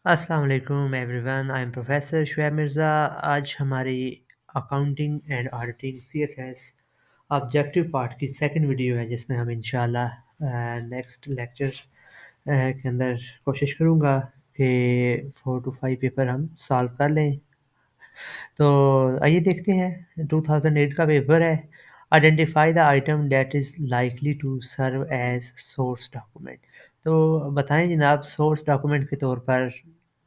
अस्सलाम वालेकुम everyone, I am professor Shoaib Mirza. आज हमारी accounting and auditing CSS objective part की सेकंड वीडियो है, जिसमें हम इंशाल्लाह नेक्स्ट लेक्चर्स के अंदर कोशिश करूँगा कि 4 to 5 पेपर हम सॉल्व कर लें। तो आइए देखते हैं, 2008 का पेपर है। Identify the item that is likely to serve as source document. तो बताएं जनाब, सोर्स डॉक्यूमेंट के तौर पर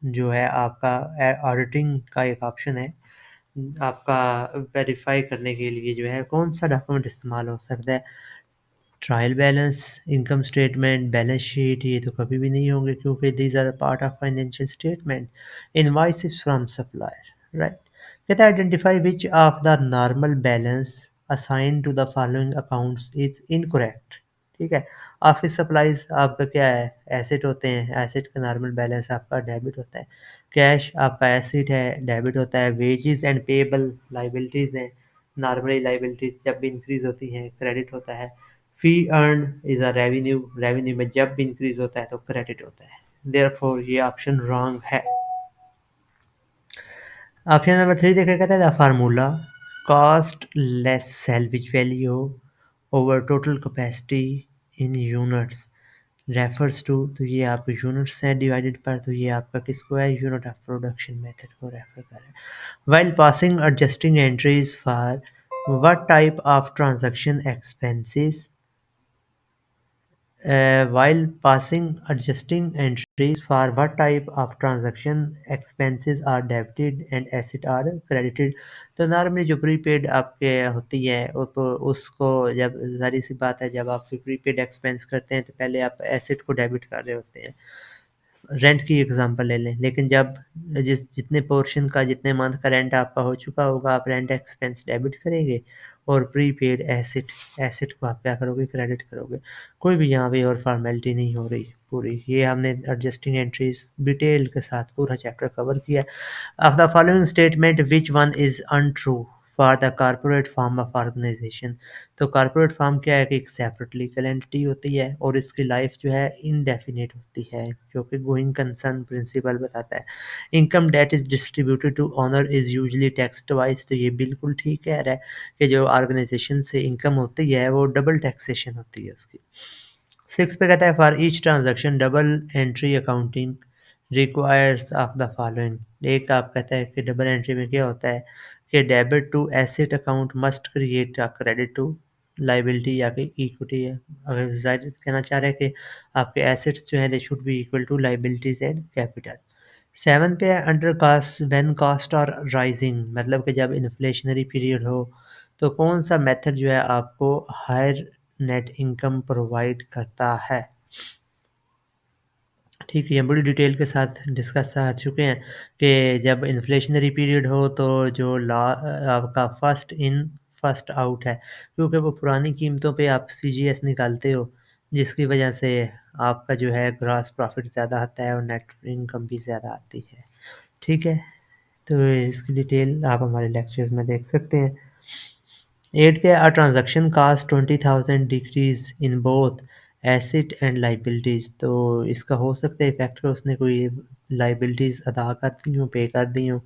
जो है आपका ऑडिटिंग का एक ऑप्शन है। आपका वेरीफाई करने के लिए जो है कौन सा डॉक्यूमेंट इस्तेमाल हो सकता है। Trial balance, income statement, balance sheet, ये तो कभी भी नहीं होंगे क्योंकि these are part of financial statement. Invoices from supplier, right. कहता है identify which of the normal balance assign to the following accounts is incorrect. ठीक है। ऑफिस सप्लाईज आपका क्या है, एसेट होते हैं, एसेट का नॉर्मल बैलेंस आपका डेबिट होता है। कैश आपका एसेट है, डेबिट होता है। वेजेस एंड पेएबल लाइबिलिटीज हैं, नॉर्मली लाइबिलिटीज जब भी इंक्रीज होती हैं क्रेडिट होता है। Fee earn is a revenue, revenue में जब भी इंक्रीज होता है तो क्रेडिट होता है। देयरफॉर ये ऑप्शन रॉन्ग है। ऑप्शन नंबर 3 देखा, कहता है the formula cost less salvage value over total capacity in units refers to. तो ये आपके यूनिट्स हैं डिवाइडेड पर, तो ये आपका किसको है, यूनिट ऑफ प्रोडक्शन मेथड को रेफर कर रहा है। While passing adjusting entries for what type of transaction expenses. While passing adjusting entries for what type of transaction expenses are debited and asset are credited। तो normally जो prepaid आपके होती है उसको जब ज़ाहिर सी बात है, जब आप प्रीपेड एक्सपेंस करते हैं तो पहले आप एसेट को डेबिट कर रहे होते हैं। रेंट की एग्जांपल ले लें, लेकिन जब जितने पोर्शन का, जितने मंथ का रेंट आपका हो चुका होगा, आप रेंट एक्सपेंस डेबिट करेंगे और प्रीपेड एसेट एसेट को आप क्या करोगे, क्रेडिट करोगे। कोई भी यहाँ पे और फॉर्मेलिटी नहीं हो रही पूरी। ये हमने एडजस्टिंग एंट्रीज डिटेल के साथ पूरा चैप्टर कवर किया। Of the following statement which one is untrue for the corporate form of organisation. तो कॉर्पोरेट फॉर्म क्या है कि एक सेपरेट लीगल एंटिटी होती है और इसकी लाइफ जो है इनडेफिनिट होती है, जो कि गोइंग कंसर्न प्रिंसिपल बताता है। Income that is distributed to owner is usually tax wise. तो ये बिल्कुल ठीक कह रहा है कि जो ऑर्गेनाइजेशन से इनकम होती है वो डबल टैक्सेशन होती है उसकी। 6 पे कहता है for each transaction double entry accounting requires of the following. एक आप कहता है कि डबल एंट्री में क्या होता है कि debit to asset account must create a credit to liability या कि इक्विटी है। अगर जाहिर कहना चाह रहे हैं कि आपके एसेट्स जो हैं they should be equal to liabilities and capital. 7 पे है under cost when cost are rising, मतलब कि जब इन्फ्लेशनरी पीरियड हो तो कौन सा मेथड जो है आपको हायर नेट इनकम प्रोवाइड करता है। ठीक है, ये बड़ी डिटेल के साथ डिस्कस आ चुके हैं कि जब इन्फ्लेशनरी पीरियड हो तो जो आपका फर्स्ट इन फर्स्ट आउट है, क्योंकि वो पुरानी कीमतों पे आप सीजीएस निकालते हो, जिसकी वजह से आपका जो है ग्रॉस प्रॉफिट ज़्यादा आता है और नेट इनकम भी ज़्यादा आती है। ठीक है, तो इसकी डिटेल आप हमारे लेक्चर्स में देख सकते हैं। 8 पे a transaction cost 20,000 decrease in both asset and liabilities. तो इसका हो सकता है इफेक्ट कि उसने कोई लाइबिलिटीज़ अदा कर दी हों, पे कर दी हों।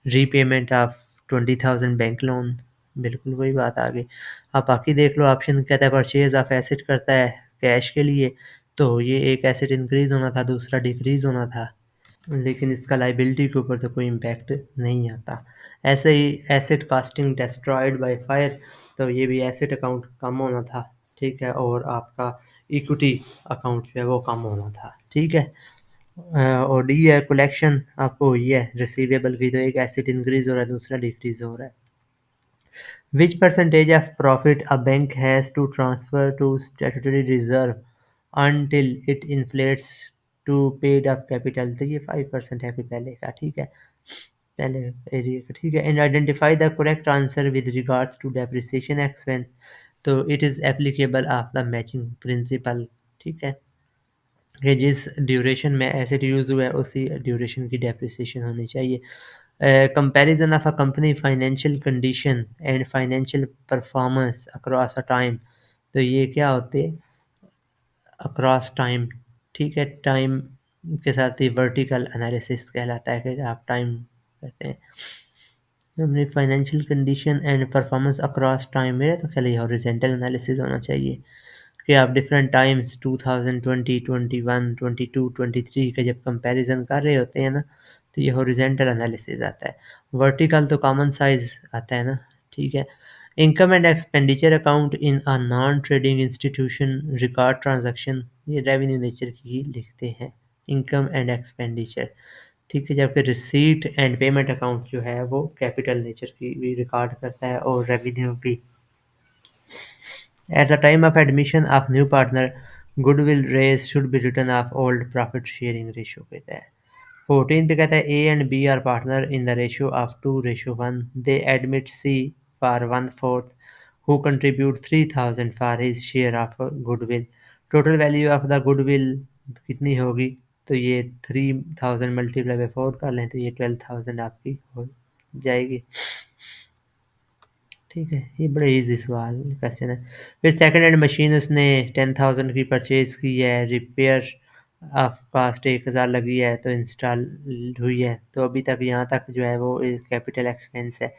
रीपेमेंट ऑफ 20,000 बैंक लोन, बिल्कुल वही बात आ गई। आप बाकी देख लो, ऑप्शन कहता है परचेज ऑफ एसेट करता है कैश के लिए, तो ये एक एसेट इंक्रीज होना था, दूसरा डिक्रीज होना था, लेकिन इसका लाइबिलिटी के ऊपर तो कोई इम्पैक्ट नहीं आता। ऐसे ही asset costing destroyed by fire, तो ये भी एसेट अकाउंट कम होना था। ठीक है, और आपका इक्विटी अकाउंट जो है वो कम होना था। ठीक है। और डी है कलेक्शन, आपको ये है रिसीवेबल की, तो एक एसेट इंक्रीज हो रहा है, दूसरा डिक्रीज हो रहा है। Which percentage of profit a bank has to transfer to statutory reserve until it inflates to paid up capital। तो ये 5% है, कोई पहले का। ठीक है, पहले एरिया का। ठीक है, and identify the correct answer with regards to depreciation expense। तो it is applicable of the matching principle। ठीक है, कि जिस ड्यूरेशन में एसेट यूज़ हुआ है उसी ड्यूरेशन की डेप्रिसिएशन होनी चाहिए। Comparison of a company financial condition and financial performance across a time. तो ये क्या होते हैं, अक्रॉस टाइम। ठीक है, टाइम के साथ ही वर्टिकल एनालिसिस कहलाता है कि आप टाइम करते हैं अपनी financial condition and performance across time में, तो ख्याल हॉरिजेंटल एनालिसिस होना चाहिए कि आप डिफरेंट टाइम्स 2020, 21, 22, 23 का जब कंपैरिजन कर रहे होते हैं ना, तो ये हॉरिजेंटल एनालिसिस आता है। वर्टिकल तो कॉमन साइज आता है ना, ठीक है। Income and expenditure account in a non trading institution record transaction, ये रेवेन्यू नेचर की लिखते हैं, इनकम एंड एक्सपेंडिचर, ठीक है। जबकि रिसीट एंड पेमेंट अकाउंट जो है वो कैपिटल नेचर की भी रिकॉर्ड करता है और रेवेन्यू भी। At the time of admission of new partner, goodwill raise should be written off old profit sharing ratio कहता है। 14 पे कहता है A and B are partner in the ratio of 2:1. They admit C for 1/4 who contribute 3,000 for his share of goodwill. Total value of the goodwill कितनी होगी? तो ये 3,000 multiply by 4 कर लें तो ये 12,000 आपकी हो जाएगी। ठीक है, ये बड़ा ईजी सवाल क्वेश्चन है। फिर सेकंड हैंड मशीन उसने 10,000 की परचेज़ की है, रिपेयर ऑफ कास्ट 1,000 लगी है, तो इंस्टॉल हुई है, तो अभी तक यहाँ तक जो है वो कैपिटल एक्सपेंस है।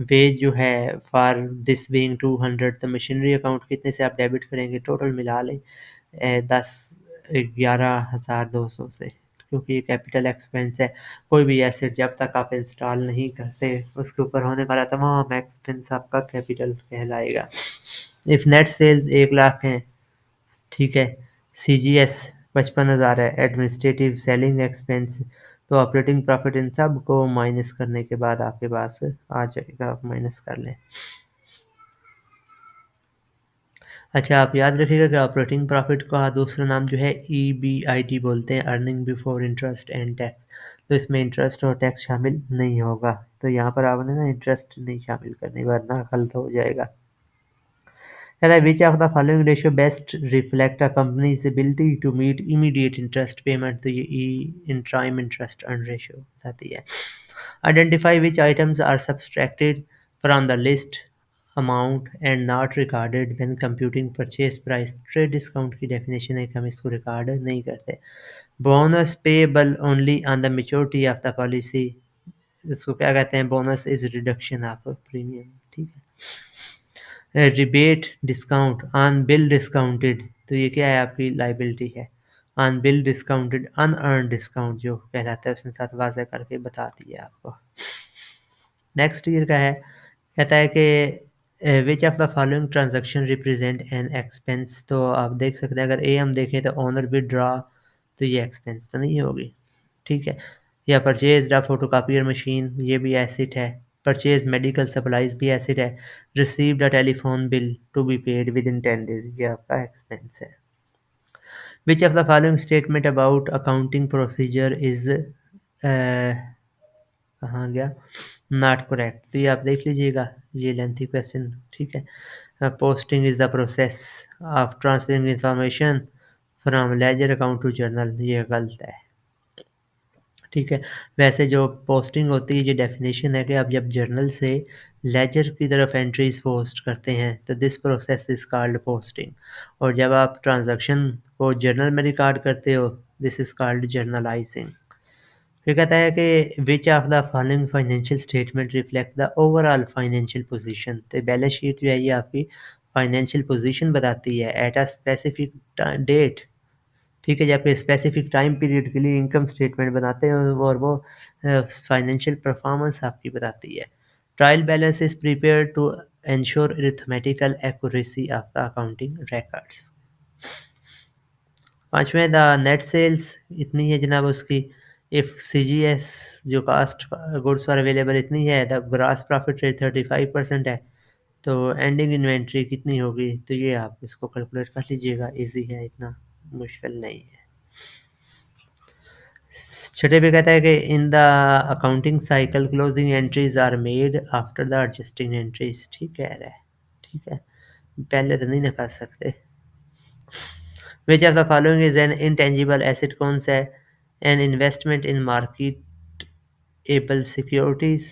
वेज जो है फॉर दिस बीइंग 200, तो मशीनरी अकाउंट कितने से आप डेबिट करेंगे? टोटल मिला लें 11,200 से, क्योंकि ये कैपिटल एक्सपेंस है। कोई भी एसेट जब तक आप इंस्टॉल नहीं करते उसके ऊपर होने वाला तमाम एक्सपेंस आपका कैपिटल कहलाएगा। इफ़ नेट सेल्स 1 लाख हैं, ठीक है, सी जी एस 55,000 है, एडमिनिस्ट्रेटिव सेलिंग एक्सपेंस, तो ऑपरेटिंग प्रॉफिट इन सब को माइनस करने के बाद आपके पास आ जाएगा, आप माइनस कर लें। अच्छा, आप याद रखिएगा कि ऑपरेटिंग प्रॉफिट का दूसरा नाम जो है EBIT बोलते हैं, earning before interest and tax, तो इसमें इंटरेस्ट और टैक्स शामिल नहीं होगा, तो यहाँ पर आपने ना इंटरेस्ट नहीं शामिल करनी वरना गलत हो जाएगा। कहता है which of the following ratio best reflect a company's ability to meet immediate interest payment, तो ये टाइम इंटरेस्ट अर्न रेशियो बताती है। Identify which items are subtracted from the list amount and not recorded when computing purchase price, trade discount की definition है कि हम इसको record नहीं करते। Bonus payable only on the maturity of the policy, इसको क्या कहते हैं? Bonus is reduction of premium, ठीक है। Rebate discount on bill discounted, तो ये क्या है? आपकी लाइबिलिटी है। On bill discounted unearned discount जो कहलाता है उसने साथ वाज़ह करके बता दिया आपको। नेक्स्ट ईयर का है, कहता है कि विच of the following transaction represent an expense, तो आप देख सकते हैं अगर ए हम देखें तो ऑनर विदड्रॉ, तो ये एक्सपेंस तो नहीं होगी, ठीक है। या परचेज द फोटोकॉपियर मशीन, ये भी एसिड है। परचेज मेडिकल सप्लाईज भी एसिड है। Received a telephone bill to be paid within 10 days, ये आपका एक्सपेंस है। Which of the following statement about accounting procedure is कहाँ गया? नॉट करेक्ट, तो ये आप देख लीजिएगा, ये लेंथी क्वेश्चन, ठीक है। Posting is the process of transferring information from ledger account to journal, ये गलत है, ठीक है। वैसे जो पोस्टिंग होती है, ये डेफिनेशन है कि आप जब जर्नल से लेजर की तरफ एंट्रीज पोस्ट करते हैं तो this process is called posting, और जब आप ट्रांजैक्शन को जर्नल में रिकॉर्ड करते हो दिस इज कॉल्ड जर्नलाइजिंग। फिर कहता है कि विच of the following financial statement reflect the overall financial position, तो बैलेंस शीट जो है ये आपकी फाइनेंशियल पोजीशन बताती है एट अ स्पेसिफिक डेट, ठीक है। जब आप स्पेसिफिक टाइम पीरियड के लिए इनकम स्टेटमेंट बनाते हैं और वो फाइनेंशियल परफॉर्मेंस आपकी बताती है। Trial balance is prepare to ensure arithmetical accuracy of the accounting records. पांचवें द नेट सेल्स इतनी है जनाब उसकी, इफ़ सी जी एस जो कास्ट गुड्स फॉर अवेलेबल इतनी है, द ग्रास प्रॉफिट रेट 35% है, तो एंडिंग इन्वेंट्री कितनी होगी? तो ये आप इसको कैलकुलेट कर लीजिएगा, इजी है, इतना मुश्किल नहीं है। छठे पे कहता है कि in the accounting cycle closing entries are made after the adjusting entries, ठीक कह रहा है, ठीक है, पहले तो नहीं ना कर सकते। विच of the following is N intangible asset, कौन सा है? An investment in market able securities,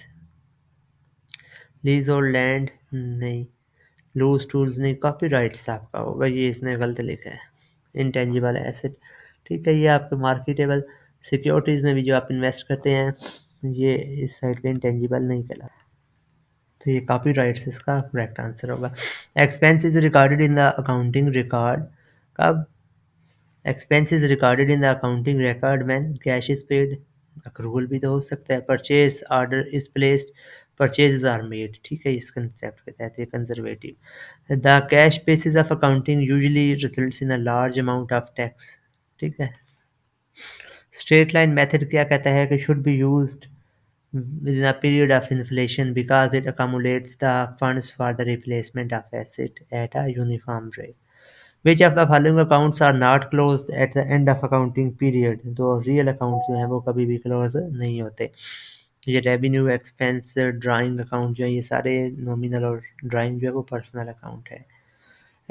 lease और लैंड नहीं, लूज टूल्स नहीं, कॉपी राइट्स आपका होगा, ये इसने गलत लिखा है, इनटेंजिबल एसेट, ठीक है। ये आपके मार्केटेबल सिक्योरिटीज़ में भी जो आप इन्वेस्ट करते हैं, ये इस साइड पे इंटेंजिबल नहीं कहलाता। तो ये कॉपीराइट्स इसका करेक्ट आंसर होगा। Expense is recorded in the accounting record, कब? Expense is recorded in the accounting record when cash is paid, accrual भी तो हो सकता है। Purchase order is placed, purchases are made, ठीक है, इस कंसेप्ट के तहत ये conservative. The cash basis of accounting usually results in a large amount of tax, ठीक है। स्ट्रेट लाइन मेथड क्या कहता है कि should be used within a period of inflation because it accumulates the funds for the replacement of asset at a uniform rate. Which of the following accounts are not closed at the end of accounting period? तो real account जो है वो कभी भी close नहीं होते। ये revenue, expense, drawing account जो है ये सारे नॉमिनल, और ड्राइंग जो है वो पर्सनल अकाउंट है।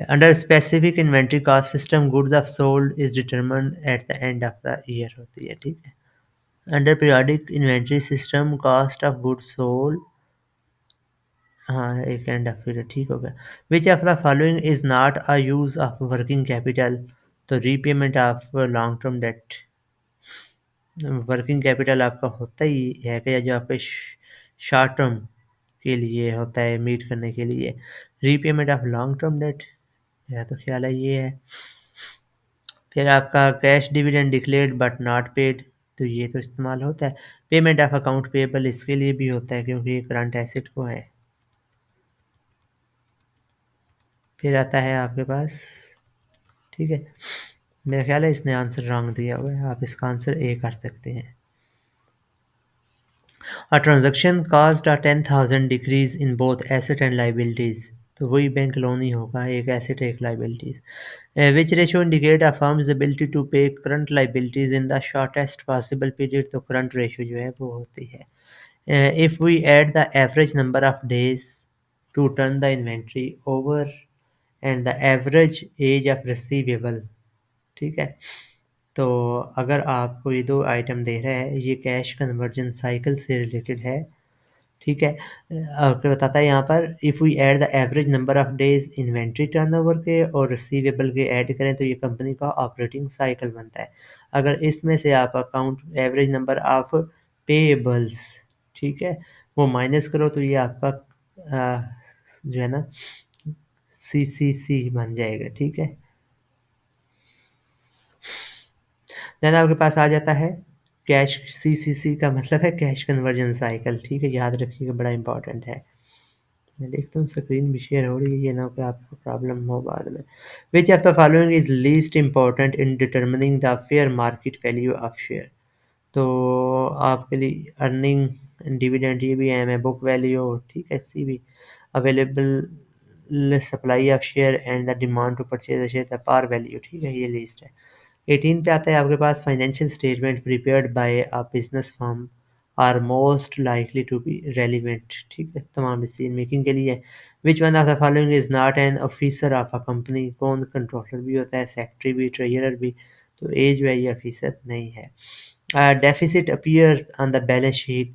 Under specific inventory cost system goods of sold is determined at the end of the year होती है, ठीक है। Under periodic inventory system cost of goods sold, हाँ एक एंड ऑफ पीरियड, ठीक हो गया। Which of the following is not a use of working capital? तो repayment of long term debt, working capital आपका होता ही है कि जो आपके शॉर्ट टर्म के लिए होता है, मीट करने के लिए। Repayment of long term date, मेरा तो ख्याल है ये है। फिर आपका cash dividend declared but not paid, तो ये तो इस्तेमाल होता है। पेमेंट ऑफ अकाउंट पेएबल इसके लिए भी होता है क्योंकि ये करंट एसेट को है। फिर आता है आपके पास, ठीक है, मेरा ख्याल है इसने आंसर रॉन्ग दिया हुआ है, आप इसका आंसर ए कर सकते हैं। A transaction caused a 10,000 decrease in both asset and liabilities, तो वही बैंक लोन ही होगा, एक एसेट एक liabilities. Which ratio indicate a firm's ability to pay current liabilities in the shortest possible period, तो करंट रेशो जो है वो होती है। If we add the average number of days to turn the inventory over and the average age of receivable, ठीक है, तो अगर आपको ये दो आइटम दे रहा है, ये कैश कन्वर्जन साइकिल से रिलेटेड है, ठीक है। आपको बताता है यहाँ पर, if we add the average number of days inventory turnover के और रिसीवेबल के ऐड करें तो ये कंपनी का ऑपरेटिंग साइकिल बनता है। अगर इसमें से आप account average number of payables, ठीक है, वो माइनस करो तो ये आपका जो है ना सीसीसी बन जाएगा, ठीक है। देन आपके पास आ जाता है कैश, सीसीसी का मतलब है कैश कन्वर्जन साइकिल, ठीक है, याद रखिएगा, बड़ा इंपॉर्टेंट है। मैं देखता हूँ स्क्रीन भी शेयर हो रही है, ये ना कि आपको प्रॉब्लम हो बाद में। विच of the following is least important in determining the fair market value of share? तो आपके लिए अर्निंग, डिविडेंड ये भी अहम है, बुक वैल्यू, ठीक है, सी भी available supply of share and the demand to purchase share, the par value, ठीक है, ये लिस्ट है। 18 पे आता है आपके पास financial statement prepared by a business firm are most likely to be relevant, ठीक है, तमाम डिसीजन मेकिंग के लिए। Which one of the following is not an officer of a company? कौन कंट्रोलर भी होता है, सेक्रेटरी भी, ट्रेजरर भी, तो ए जो है ये ऑफिसर नहीं है। Deficit appears on the balance sheet,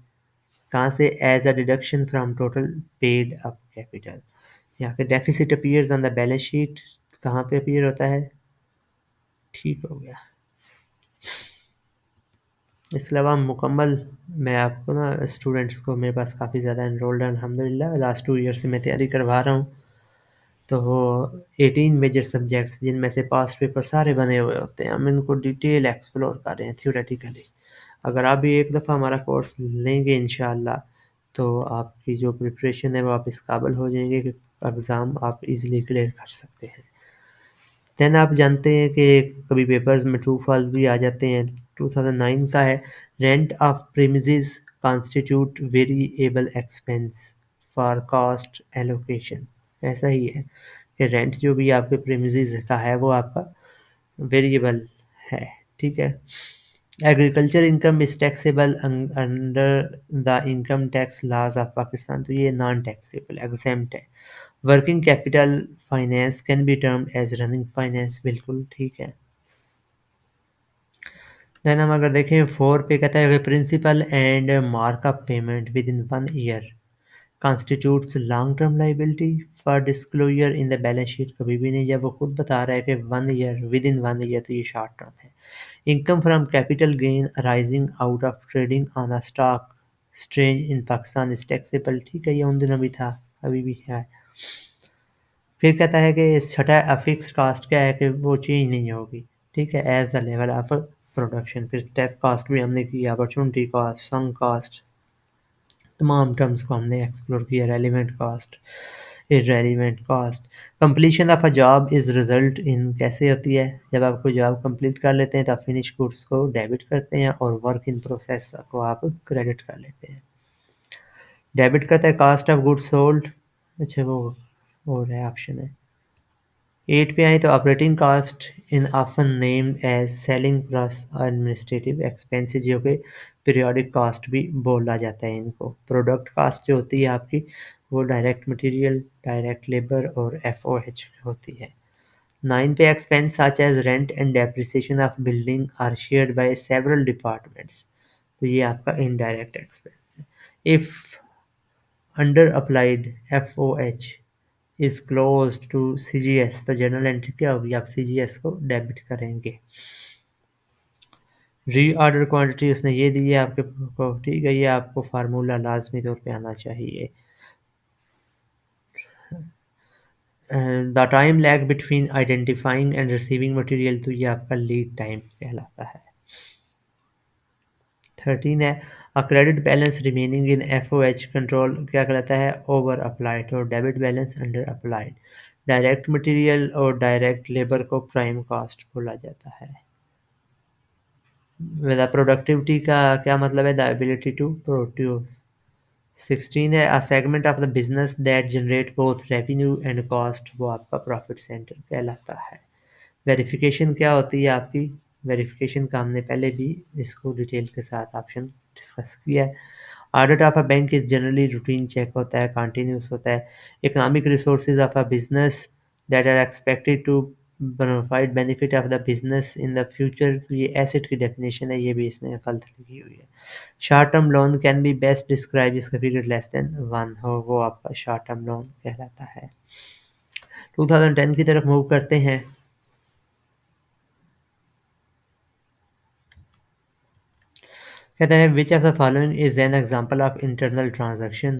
कहाँ से? As a deduction from total paid up capital. यहाँ पे deficit appears on the balance sheet कहाँ पे अपीयर होता है, ठीक हो गया। इसके अलावा मुकम्मल, मैं आपको ना स्टूडेंट्स को, मेरे पास काफ़ी ज़्यादा एनरोल्ड है अल्हम्दुलिल्लाह, लास्ट 2 ईयर से मैं तैयारी करवा रहा हूँ। तो 18 मेजर सब्जेक्ट्स जिनमें से पास्ट पेपर सारे बने हुए होते हैं, हम इनको डिटेल एक्सप्लोर कर रहे हैं थ्योरेटिकली। अगर आप भी एक दफ़ा हमारा कोर्स लेंगे इंशाअल्लाह, तो आपकी जो प्रिपरेशन है वो आप इस काबिल हो जाएंगे कि एग्ज़ाम आप इजीली क्लियर कर सकते हैं। देन आप जानते हैं कि कभी पेपर्स में ट्रू फॉल्स भी आ जाते हैं। 2009 का है, rent of premises constitute variable expense for cost allocation, ऐसा ही है कि रेंट जो भी आपके प्रीमिसेस का है वो आपका वेरिएबल है, ठीक है। Agriculture income is taxable under the income tax laws of Pakistan, तो ये नॉन टैक्सेबल एग्जेम्प्ट है। Working capital finance can be termed as running finance, बिल्कुल ठीक है। देन हम अगर देखें 4 पे कहता है कि principal and markup payment within 1 year constitutes long term liability for disclosure in the balance sheet, कभी भी नहीं, जब वो खुद बता रहा है कि 1 ईयर, विद इन 1 ईयर, तो ये शॉर्ट टर्म है। Income from capital gain arising out of trading on a stock exchange in Pakistan is taxable. ठीक है, ये उन दिनों भी था, अभी भी है। फिर कहता है कि छठा फिक्स कास्ट क्या है कि वो चेंज नहीं होगी। ठीक है, as the level of production. फिर स्टेप कास्ट भी हमने की, अपॉर्चुनिटी कास्ट, संक कास्ट, तमाम टर्म्स को हमने एक्सप्लोर किया। Relevant cost, irrelevant cost. Completion of a job is result in कैसे होती है, जब आप कोई जॉब कंप्लीट कर लेते हैं तो आप फिनिश गुड्स को डेबिट करते हैं और वर्क इन प्रोसेस को आप क्रेडिट कर लेते हैं। डेबिट करता है कॉस्ट ऑफ गुड्स सोल्ड। अच्छा, वो और है, ऑप्शन है। 8 पे आए तो operating cost in often named as selling plus administrative expenses, जो कि पीरियोडिक कास्ट भी बोला जाता है इनको। प्रोडक्ट कास्ट जो होती है आपकी, वो डायरेक्ट मटेरियल, डायरेक्ट लेबर और एफओएच होती है। 9 पे expense such as rent and depreciation of building are shared by several departments, तो ये आपका इनडायरेक्ट एक्सपेंस है। If under applied FOH is close to CGS, तो जर्नल एंट्री क्या होगी, आप सीजीएस को डेबिट करेंगे। री ऑर्डर क्वांटिटी उसने ये दी है आपके को। ठीक है, ये आपको फार्मूला लाजमी तौर पे आना चाहिए। The time lag between identifying and receiving material, तो ये आपका लीड टाइम कहलाता है। 13 है a credit balance remaining in FOH control क्या कहलाता है, ओवर अप्लाइड, और debit balance under applied. Direct material और डायरेक्ट लेबर को प्राइम कॉस्ट बोला जाता है। विद प्रोडक्टिविटी का क्या मतलब है, द एबिलिटी टू प्रोड्यूस। 16 है a segment of the business that generate both revenue and cost, वो आपका प्रॉफिट सेंटर कहलाता है। वेरिफिकेशन क्या होती है आपकी, वेरिफिकेशन का हमने पहले भी इसको डिटेल के साथ ऑप्शन डिस्कस किया है। Audit of a bank is generally routine check होता है, कंटिन्यूस होता है। Economic resources of a business that are expected to provide benefit of the business in the future, तो ये एसेट की डेफिनेशन है, ये भी इसने गलत लिखी हुई है। Short term loan can be best describe इसका पीरियड लेस देन 1 हो, वो आपका शॉर्ट टर्म लोन कहलाता है। 2010 की तरफ मूव करते हैं। कहता है which of the following is an example of internal transaction,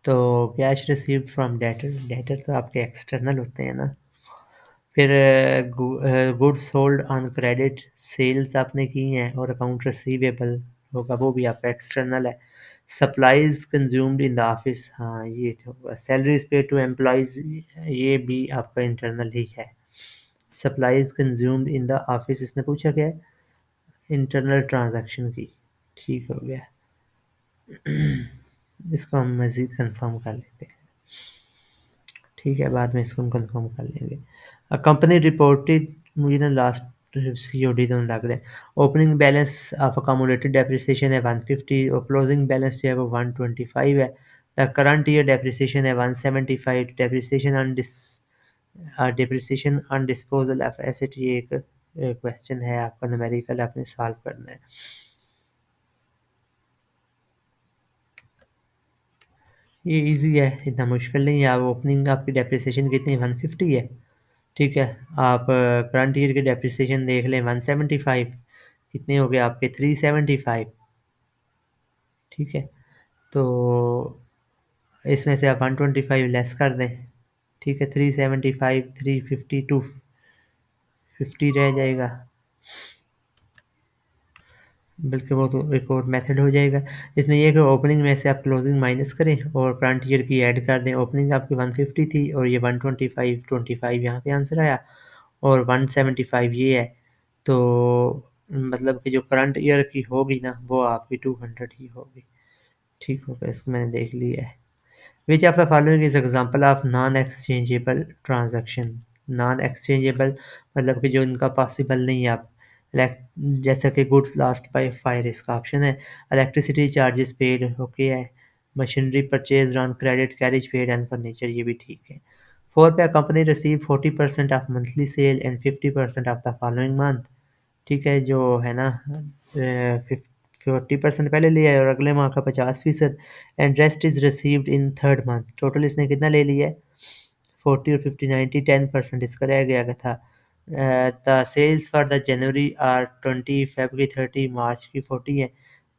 तो cash received from debtor, debtor तो आपके एक्सटर्नल होते हैं ना। फिर goods sold on credit, sales आपने की हैं और अकाउंट रिसीवेबल होगा, वो भी आपका एक्सटर्नल है। Supplies consumed in the office, हाँ ये होगा। सैलरीज पे टू एम्प्लॉयज, ये भी आपका इंटरनल ही है। Supplies consumed in the office, इसने पूछा क्या है, इंटरनल ट्रांजैक्शन की। ठीक हो गया, इसको हम मज़ीद कंफर्म कर लेते हैं। ठीक है, बाद में इसको हम कंफर्म कर लेंगे। कंपनी रिपोर्टेड, मुझे ना लास्ट सीओडी दोनों लग रहे हैं। Opening balance of accommodated depreciation है 150 और क्लोजिंग बैलेंस जो है वो 125 है। द करंट ईयर डेप्रिसिएशन है 175। Depreciation on disposal of asset, ये एक क्वेश्चन है आपका, न्यूमेरिकल आपने सॉल्व करना है। ये इजी है, इतना मुश्किल नहीं है। आप ओपनिंग आपकी डेप्रिसिएशन कितनी 150 है। ठीक है, आप करंट ईयर की डेप्रिसिएशन देख लें 175, कितने हो गए आपके 375। ठीक है, तो इसमें से आप 125 लेस कर दें। ठीक है, 375 350 250 रह जाएगा, बल्कि वो तो एक और मेथड हो जाएगा। इसमें यह है कि ओपनिंग में से आप क्लोजिंग माइनस करें और करंट ईयर की ऐड कर दें। ओपनिंग आपकी 150 थी और ये 125 25 यहाँ पे आंसर आया और 175 ये है, तो मतलब कि जो करंट ईयर की होगी ना वो आपकी 200 ही होगी। ठीक होगा, इसको मैंने देख लिया है। Which of the following is example of non exchangeable transaction. Non exchangeable मतलब कि जो इनका पॉसिबल नहीं है। आप जैसा कि गुड्स लॉस्ट बाय फायर, इसका ऑप्शन है। इलेक्ट्रिसिटी चार्जेस पेड, ओके है। Machinery purchase on credit, carriage paid and furniture, ये भी ठीक है। 4 पे company receive 40% of monthly cell and 50% of the following month. ठीक है, जो है ना 40% पहले लिया है और अगले माह का 50%, and rest is received in third month. Total इसने कितना ले लिया है, 40 और 50 90, 10% इसका रह गया था। The sales for the January are 20, Feb की 30, मार्च की 40 है।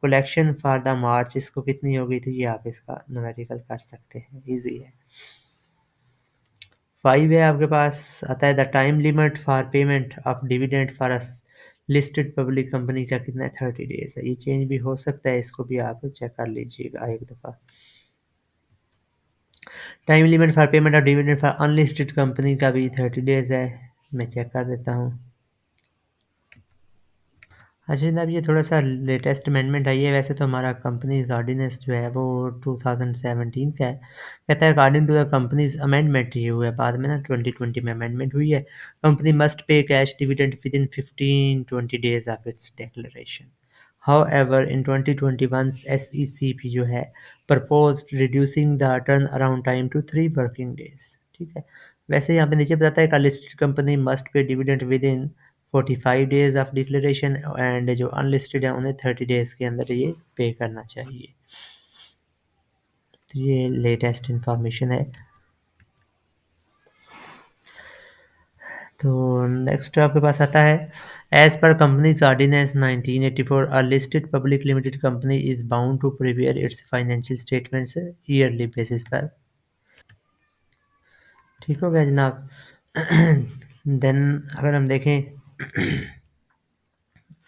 कलेक्शन फॉर द मार्च इसको कितनी हो गई थी, ये आप इसका न्यूमेरिकल कर सकते हैं, इजी है। 5 है आपके पास, आता है the time limit for payment of dividend for a listed public company का कितना है, 30 डेज है। ये चेंज भी हो सकता है, इसको भी आप चेक कर लीजिएगा एक दफ़ा। Time limit for payment of dividend for unlisted company का भी 30 डेज है। मैं चेक कर देता हूँ। अच्छा जनाब, ये थोड़ा-सा लेटेस्ट अमेंडमेंट आई है। वैसे तो हमारा कंपनीज़ ऑर्डिनेंस जो है वो 2017 का है। कहता है according to the companies amendment, ये हुआ है बाद में ना 2020 में अमेंडमेंट हुई है। Company must pay cash dividend within 15-20 days of its declaration. However in 2021 SECP जो है proposed reducing the turn around time to 3 working days. ठीक है। वैसे यहाँ पे नीचे बताता है कि listed company must pay dividend within 45 days of declaration and जो अनलिस्टेड है उन्हें 30 डेज़ के अंदर ये पे करना चाहिए। तो ये लेटेस्ट इंफॉर्मेशन है। तो नेक्स्ट आपके पास आता है as per companies ordinance 1984 a listed public limited company is bound to prepare its financial statements yearly basis पर। ठीक हो गया जनाब। देन अगर हम देखें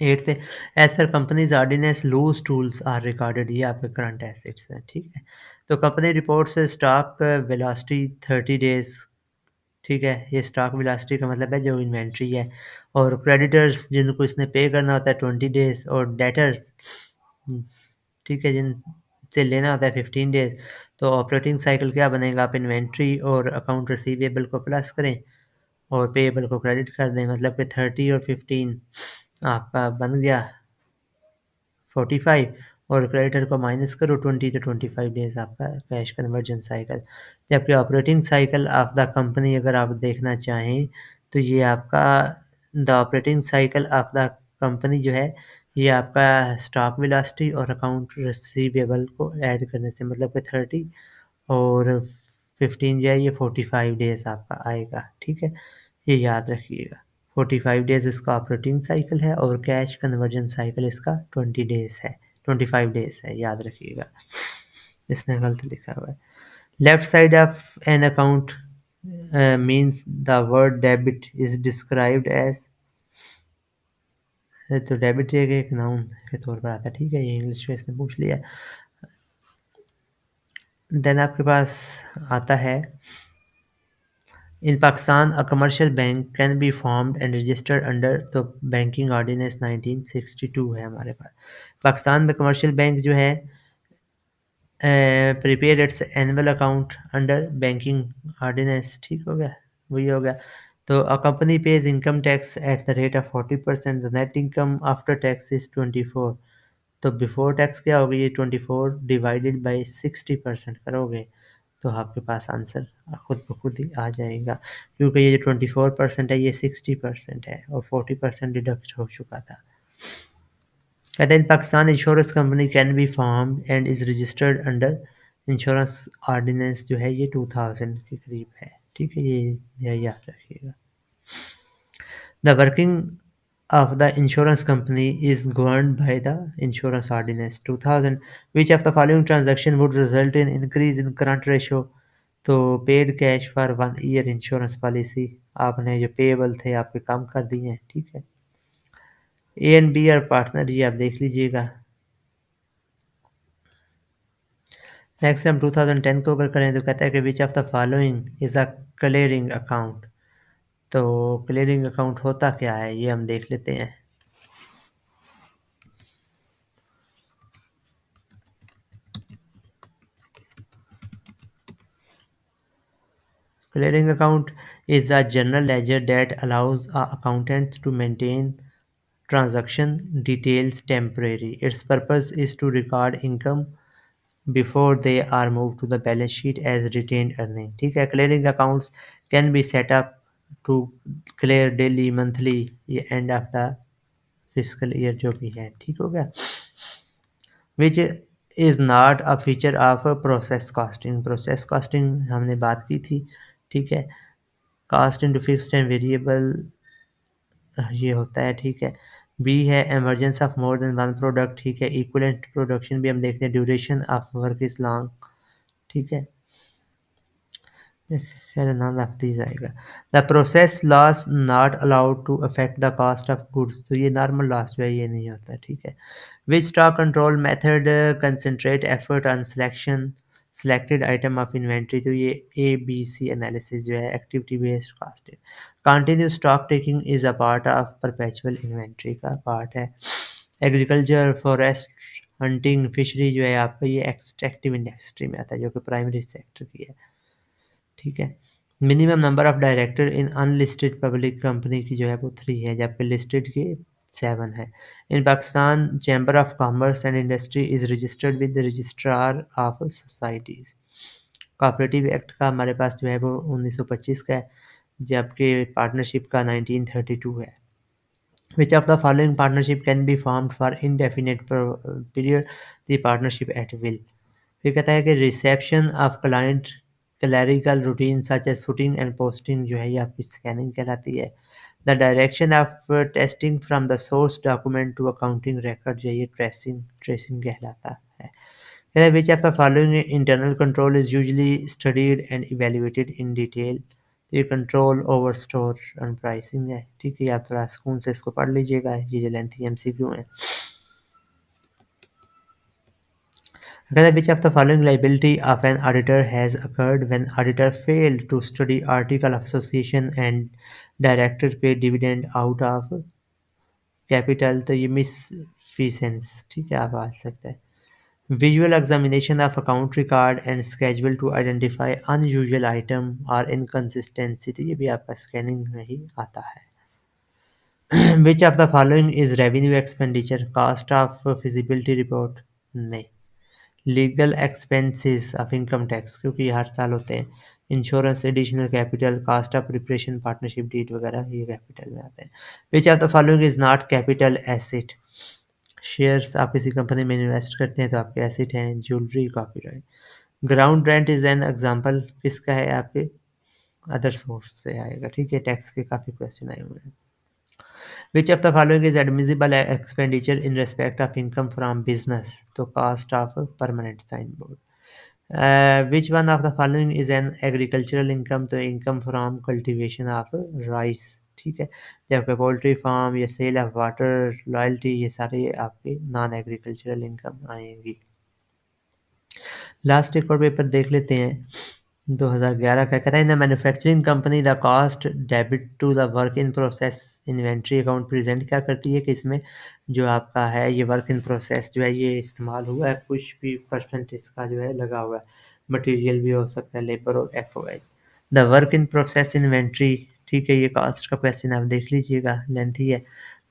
8 पे as per companies ordinance loose tools are recorded, ये आपके करंट एसेट्स हैं। ठीक है। तो कंपनी रिपोर्ट से स्टॉक वेलोसिटी 30 डेज। ठीक है, ये स्टॉक वेलोसिटी का मतलब है जो इन्वेंट्री है। और क्रेडिटर्स जिनको इसने पे करना होता है 20 डेज, और डेटर्स ठीक है जिनसे लेना होता है 15 डेज। तो ऑपरेटिंग साइकिल क्या बनेगा, आप इन्वेंट्री और अकाउंट रिसीवेबल को प्लस करें और पेएबल को क्रेडिट कर दें, मतलब कि 30 और 15 आपका बन गया 45, और क्रेडिटर को माइनस करो 20 to 25 डेज आपका कैश कन्वर्जन साइकिल। जबकि operating cycle of the company अगर आप देखना चाहें तो ये आपका the operating cycle of the company जो है ये आपका स्टॉक वेलोसिटी और अकाउंट रिसीवेबल को ऐड करने से, मतलब कि 30 और 15 जो है ये 45 डेज आपका आएगा। ठीक है, ये याद रखिएगा। 45 डेज़ इसका ऑपरेटिंग साइकिल है और कैश कन्वर्जन साइकिल इसका 20 डेज़ है, 25 डेज़ है, याद रखिएगा। इसने गलत लिखा हुआ है। Left side of an account means the word debit is described as, तो डेबिट एक नाउन के तौर पर आता है। ठीक है, ये इंग्लिश में इसने पूछ लिया। देन आपके पास आता है In Pakistan, a commercial bank can be formed and registered under the Banking Ordinance 1962 है हमारे पास। पाकिस्तान में कमर्शियल बैंक जो है prepare its annual account under banking ordinance. ठीक हो गया, वही हो गया। तो a company pays income tax at the rate of 40%, the net income after tax is 24। तो बिफोर टैक्स क्या होगी, ये 24 डिवाइडेड बाई 60% करोगे तो आपके पास आंसर खुद ब खुद ही आ जाएगा, क्योंकि ये जो 24% है ये 60% है और 40% डिडक्ट हो चुका था। कहते हैं Pakistan insurance company can be form and is registered under insurance ordinance जो है ये 2000 के करीब है। ठीक है, ये याद रखिएगा। The working of the insurance company is governed by the Insurance Ordinance 2000. Which of the following transaction would result in increase in current ratio? तो paid cash for 1 year insurance policy, आपने जो पेएबल थे आपके काम कर दिए हैं। ठीक है, ए एंड बी और पार्टनर ये आप देख लीजिएगा। नेक्स्ट हम 2010 को अगर करें तो कहता है कि विच of the following is a clearing account. तो क्लियरिंग अकाउंट होता क्या है ये हम देख लेते हैं। Clearing account is a general ledger that allows accountants to maintain transaction details temporarily. Its purpose is to record income before they are moved to the balance sheet as retained earning। ठीक है, clearing accounts can be set up to clear daily, monthly या end of the fiscal year जो भी है। ठीक हो गया। which is not a feature of process costing। Process costing हमने बात की थी। ठीक है, cost into fixed and variable ये होता है, ठीक है। बी है emergence of more than one product, ठीक है। इक्विवेलेंट प्रोडक्शन भी हम देखते हैं, duration of work is long, ठीक है। none of these आएगा। The process loss not allowed to affect the cost of goods, तो ये नॉर्मल लॉस जो है ये नहीं होता, ठीक है। विच stock control method concentrate effort on selection selected item of inventory, तो ये ABC एनालिसिस जो है activity based costing. Continue stock taking is a part of perpetual inventory का पार्ट है। एग्रीकल्चर फॉरेस्ट हंटिंग फिशरी जो है आपका ये एक्सट्रैक्टिव इंडस्ट्री में आता है, जो कि प्राइमरी सेक्टर की है, ठीक है। Minimum number of director in unlisted public company की जो है वो 3 है, जबकि लिस्टेड के 7 है। In Pakistan chamber of commerce and industry is registered with the registrar of societies. Cooperative act का हमारे पास जो है वो 1925 का है, जबकि पार्टनरशिप का 1932 है। Which of the following partnership can be formed for indefinite period? The partnership at will. फिर कहता है कि reception of client clerical routine such as footing and posting जो है ये आपकी स्कैनिंग कहलाती है। The direction of testing from the source document to accounting record जो है ये ट्रेसिंग कहलाता है। Which of the following internal control is usually studied and evaluated in detail? तो ये control over store and pricing है, ठीक है। आप थोड़ा सुकून से इसको पढ़ लीजिएगा, ये जो लेंथी MCQ है। Which of the following liability of an auditor has occurred when auditor failed to study article of association and director paid dividend out of capital, तो ये misfeasance, ठीक है, आप आ सकते हैं। Visual examination of account record and schedule to identify unusual item or inconsistency, तो ये भी आपका स्कैनिंग में ही आता है। Which of the following is revenue expenditure? Cost of feasibility report? नहीं। Legal expenses of income tax, क्योंकि ये हर साल होते हैं। Insurance, additional capital, cost of preparation, partnership deed वगैरह ये कैपिटल में आते हैं। Which of the following is not capital asset? Shares, आप किसी कंपनी में इन्वेस्ट करते हैं तो आपके एसेट हैं। Jewellery, copyright. Ground rent is an example किसका है? आपके अदर सोर्स से आएगा, ठीक है। टैक्स के काफ़ी क्वेश्चन आए हुए हैं। Which of the following is admissible expenditure in respect of income from business? तो cost of permanent signboard. Which one of the following is an agricultural income? तो income from cultivation of rice, ठीक है। जबकि poultry farm या cell of water, loyalty, ये सारे आपके non agricultural income आएंगी। लास्ट एक और पेपर देख लेते हैं, 2011 का। कहता है in the manufacturing company the cost debit to the work in process inventory account present क्या करती है कि इसमें जो आपका है ये वर्क इन प्रोसेस जो है ये इस्तेमाल हुआ है, कुछ भी परसेंट इसका जो है लगा हुआ है। मटेरियल भी हो सकता है, लेबर और FOI। The work in process inventory, ठीक है, ये कॉस्ट का क्वेश्चन आप देख लीजिएगा, लेंथी है।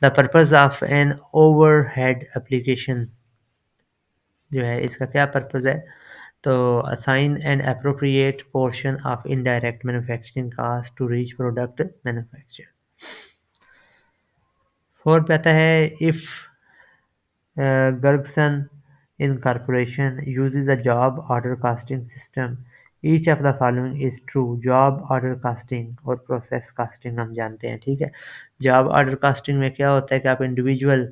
The purpose of an overhead application जो है इसका क्या पर्पज़ है? तो assign an appropriate portion of indirect manufacturing cost to reach product manufacture। 4 पे आता है if Gurgson Incorporation uses a job order costing system, each of the following is true। Job order casting और process casting हम जानते हैं, ठीक है। Job order casting में क्या होता है कि आप इंडिविजुअल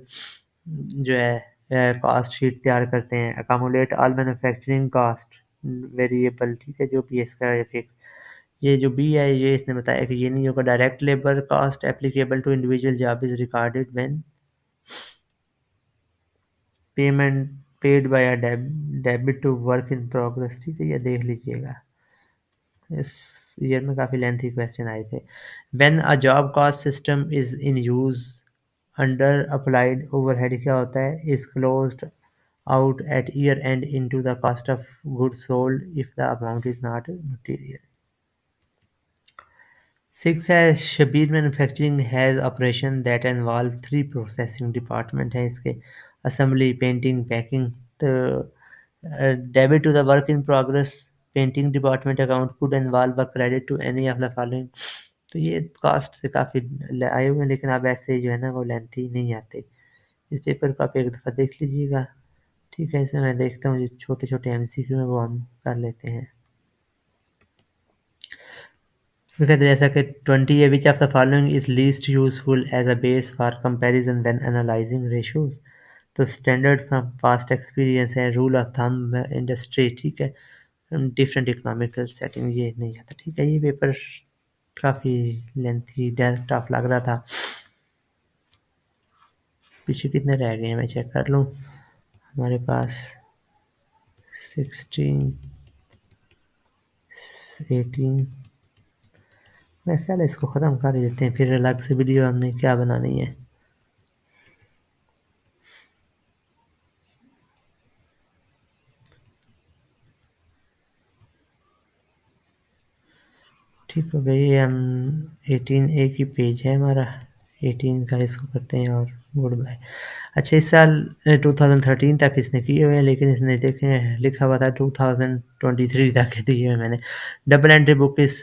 जो है कॉस्ट शीट तैयार करते हैं। अकामुलेट ऑल मैन्युफैक्चरिंग कॉस्ट वेरिएबल, ठीक है, जो भी है इसका फिक्स। ये जो बी है ये इसने बताया कि ये नहीं होगा। Direct labour cost applicable to individual job is recorded when payment paid by a debit to work in progress, ठीक है, ये देख लीजिएगा। इस ईयर में काफ़ी लेंथी क्वेश्चन आए थे। When a job cost system is in use under applied overhead क्या होता है? Is closed out at year end into the cost of goods sold if the amount is not material। 6 है Shabbir manufacturing has operation that involve 3 processing department है इसके, assembly, painting, packing. तो debit to the work in progress painting department account could involve a credit to any of the following. तो ये cost से काफ़ी आए हुए हैं, लेकिन अब ऐसे जो है ना वो लेंथी नहीं आते। इस पेपर को आप एक दफ़ा देख लीजिएगा, ठीक है। इसमें मैं देखता हूँ जो छोटे छोटे MCQ हैं वो हम कर लेते हैं। फिर कहते हैं जैसा कि 20 है, which of the following is least useful as a base for comparison when analysing ratios. तो स्टैंडर्ड फ्रॉम पास्ट एक्सपीरियंस है, रूल ऑफ थंब इंडस्ट्री, ठीक है, डिफरेंट इकोनॉमिकल सेटिंग, ये नहीं आता, ठीक है। ये पेपर काफ़ी लेंथी टफ लग रहा था। पीछे कितने रह गए हैं मैं चेक कर लूँ। हमारे पास 16, 18, मेरा ख्याल है इसको ख़त्म कर ही देते हैं, फिर अलग से वीडियो हमने क्या बनानी है। ठीक हो गई, हम 18 एक ही पेज है हमारा, 18 का इसको करते हैं और गुड बाय। अच्छा, इस साल 2013 तक इसने किए हुए हैं, लेकिन इसने देखे लिखा हुआ था 2023 तक दिए हुए मैंने। डबल एंट्री बुक इस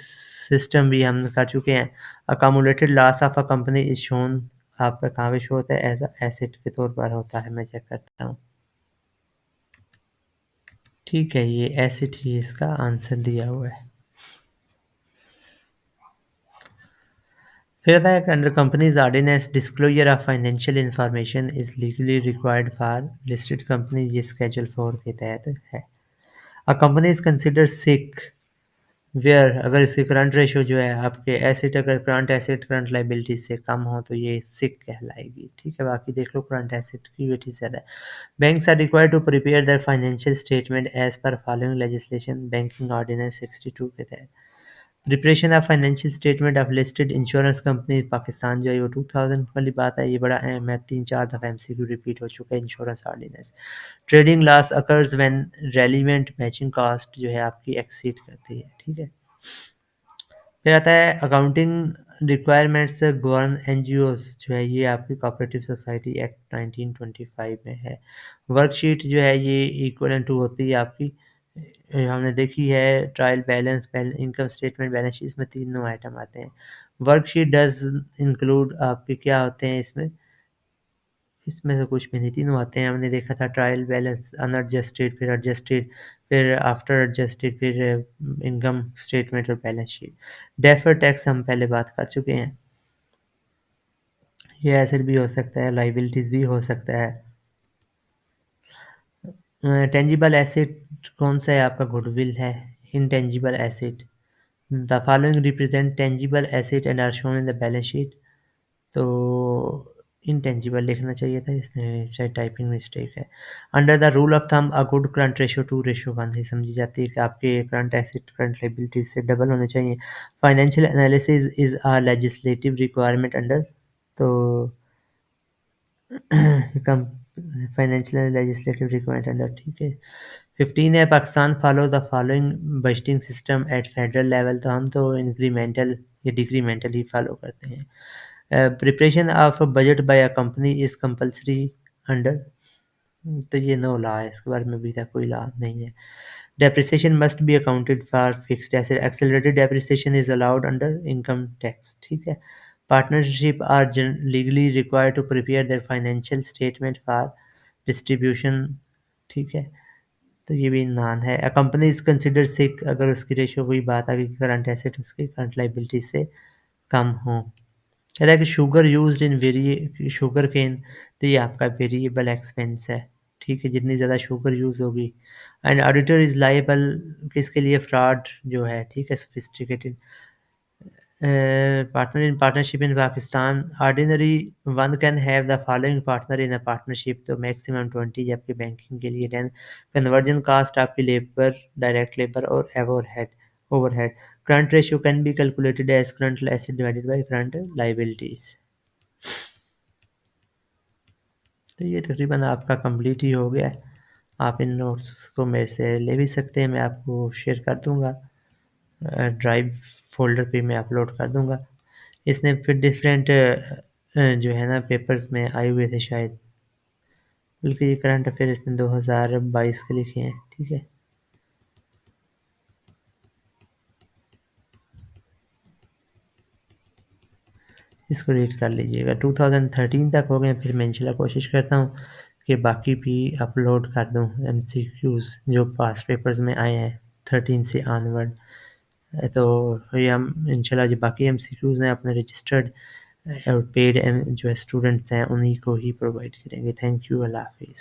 सिस्टम भी हम कर चुके हैं। Accumulated loss of a company is shown, आपका कहाँ पे शो होता है, एज एसेट के तौर पर होता है, मैं चेक करता हूँ। ठीक है, ये एसेट ही इसका आंसर दिया हुआ है। फिर आता है कि under companies ordinance disclosure of financial information is legally required for listed companies, ये स्केड्यूल 4 के तहत है। A company is consider sick where, अगर इसकी करंट रेशो जो है आपके एसेट, अगर करंट एसेट करंट लाइबिलिटी से कम हो तो ये सिक कहलाएगी, ठीक है। बाकी देख लो, करंट एसेट की वेटी ज़्यादा है। Banks are required to prepare their financial statement as per following legislation, banking ordinance 62 के तहत। Preparation of financial statement of listed insurance company Pakistan, जो है वो 2000 वाली बात है, ये बड़ा अहम है, 3-4 दफ़ा एमसीक्यू रिपीट हो चुका है। Insurance ordinance, trading loss occurs when relevant matching cost जो है आपकी एक्सीड करती है, ठीक है। फिर आता है अकाउंटिंग रिक्वायरमेंट्स गवर्न एनजीओज, जो है ये आपकी कोऑपरेटिव सोसाइटी एक्ट 1925 में है। वर्कशीट जो है ये इक्वलेंट टू होती है आपकी, हमने देखी है, trial balance, income statement, balance sheet, इसमें तीनों आइटम आते हैं। वर्कशीट डज इंक्लूड आपके क्या होते हैं इसमें, इसमें से कुछ भी नहीं, तीनों आते हैं। हमने देखा था ट्रायल बैलेंस, अनएडजस्टेड, फिर एडजस्टेड, फिर आफ्टर एडजस्टेड, फिर इनकम स्टेटमेंट और बैलेंस शीट। डेफर्ड टैक्स हम पहले बात कर चुके हैं, ये एसेट भी हो सकता है, लाइबिलिटीज़ भी हो सकता है। टेंजिबल एसेट कौन सा है आपका, गुडविल है। Intangible asset, the following represent tangible asset and are shown in the balance sheet. तो इनटेंजिबल लिखना चाहिए था, इसने शायद टाइपिंग मिस्टेक है। Under the rule of thumb a good current ratio 2:1 ही समझी जाती है कि आपके करंट एसेट करंट लायबिलिटी से डबल होने चाहिए। Financial analysis is a legislative requirement under, तो कम फाइनेंशियल लेजिस्लेटिव रिक्वायरमेंट अंडर, ठीक है। 15 है, Pakistan follow the following budgeting system eight federal level, तो हम तो इंक्रीमेंटल या डिक्रीमेंटल ही फॉलो करते हैं। Preparation of budget by a company is compulsory under, तो ये नो लॉ है, इसके बारे में अभी तक कोई लॉ नहीं है। Depreciation must be accounted for fixed asset, accelerated depreciation is allowed under income tax, ठीक है। Partnership are legally required to prepare their financial statement for distribution, ठीक है। तो ये भी नान है। A company is consider sick, अगर उसकी रेशियो कोई बात आ गई कि करंट एसेट उसकी करंट लाइबिलिटी से कम हो। कह रहा है कि sugar used in very sugarcane, तो ये आपका वेरिएबल एक्सपेंस है, ठीक है, जितनी ज़्यादा शुगर यूज़ होगी। एंड ऑडिटर इज़ लायबल किसके लिए, फ्रॉड जो है, ठीक है, sophisticated. Partner in partnership in Pakistan, ordinary one can have the following partner in a partnership, तो मैक्सिमम 20, जबकि बैंकिंग के लिए 10। कन्वर्जन कास्ट आपकी लेबर, डायरेक्ट लेबर और overhead. Current ratio can be calculated as current asset divided by current liabilities. तो ये तकरीबन आपका कंप्लीट ही हो गया है। आप इन नोट्स को मेरे से ले भी सकते हैं, मैं आपको शेयर कर दूंगा, ड्राइव फ़ोल्डर पे मैं अपलोड कर दूंगा। इसने फिर डिफरेंट जो है ना पेपर्स में आए हुए थे शायद, बल्कि ये करंट अफेयर इसने 2022 के लिखे हैं, ठीक है। इसको रीड कर लीजिएगा। 2013 तक हो गए, फिर मैं इंशाल्लाह कोशिश करता हूँ कि बाकी भी अपलोड कर दूँ एमसीक्यूज़ जो पास्ट पेपर्स में आए हैं 13 से ऑनवर्ड। तो ये हम इंशाल्लाह जो बाकी एमसीक्यूज़ हैं अपने रजिस्टर्ड और पेड जो है स्टूडेंट्स हैं उन्हीं को ही प्रोवाइड करेंगे। थैंक यू, अल्लाह हाफ़िज़।